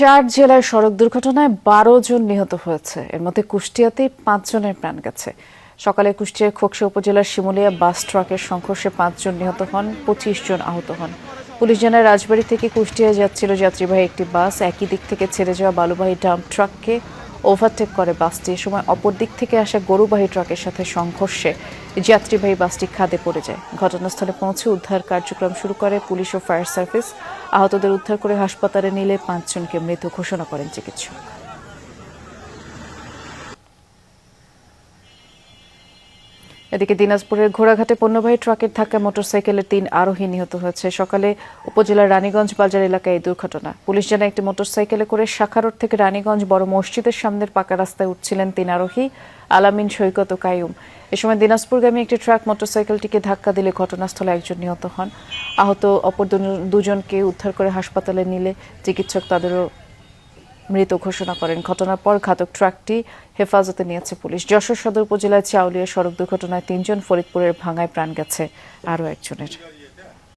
4 জেলায় সড়ক দুর্ঘটনায় 12 জন নিহত হয়েছে। এর মধ্যে কুষ্টিয়াতে 5 জনের প্রাণ গেছে। সকালে কুষ্টিয়ার খোকসা উপজেলার শিমুলিয়া বাস ট্রাকের সংঘর্ষে 5 জন নিহত হন, 25 জন আহত হন। পুলিশ জানায় রাজবাড়ী থেকে কুষ্টিয়া যাচ্ছিল যাত্রীবাহী একটি বাস একই দিক থেকে ছেড়ে যাওয়া বালুবাহী ডাম্প ট্রাককে ওভারটেক করে বাসটি। এ সময় অপর দিক থেকে আসা গরুবাহী ট্রাকের সাথে সংঘর্ষে যাত্রীবাহী বাসটি খাদে পড়ে যায়। ঘটনাস্থলে পৌঁছে উদ্ধার কার্যক্রম শুরু করে পুলিশ ও ফায়ার সার্ভিস। আহতদের উদ্ধার করে হাসপাতালে নিলে 5 জনকে মৃত ঘোষণা করেন চিকিৎসক। এদিকে দিনাজপুরের ঘোড়াঘাটে পণ্যবাহী ট্রাকের ধাক্কায় মোটরসাইকেলের 3 আরোহী নিহত হয়েছে। সকালে উপজেলার রানীগঞ্জ বাজার এলাকায় এই দুর্ঘটনা। পুলিশ জানায় একটি মোটরসাইকেলে করে শাখা রোড থেকে রানীগঞ্জ বড় মসজিদের সামনের পাকা রাস্তায় উঠছিলেন 3 আরোহী আলামিন, সৈকত ও কাইয়ুম। এ সময় দিনাজপুরগামী একটি ট্রাক মোটরসাইকেলটিকে ধাক্কা দিলে ঘটনাস্থলে একজন নিহত হন। আহত অপর দুজনকে উদ্ধার করে হাসপাতালে নিলে চিকিৎসক তাদেরও মৃত ঘোষণা করেন। ঘটনার পর ঘাতক ট্রাকটি হেফাজতে নিয়েছে পুলিশ। যশোর সদর উপজেলায় চাউলিয়া সড়ক দুর্ঘটনায় 3 জন, ফরিদপুরের ভাঙ্গায় প্রাণ গেছে আরও একজনের।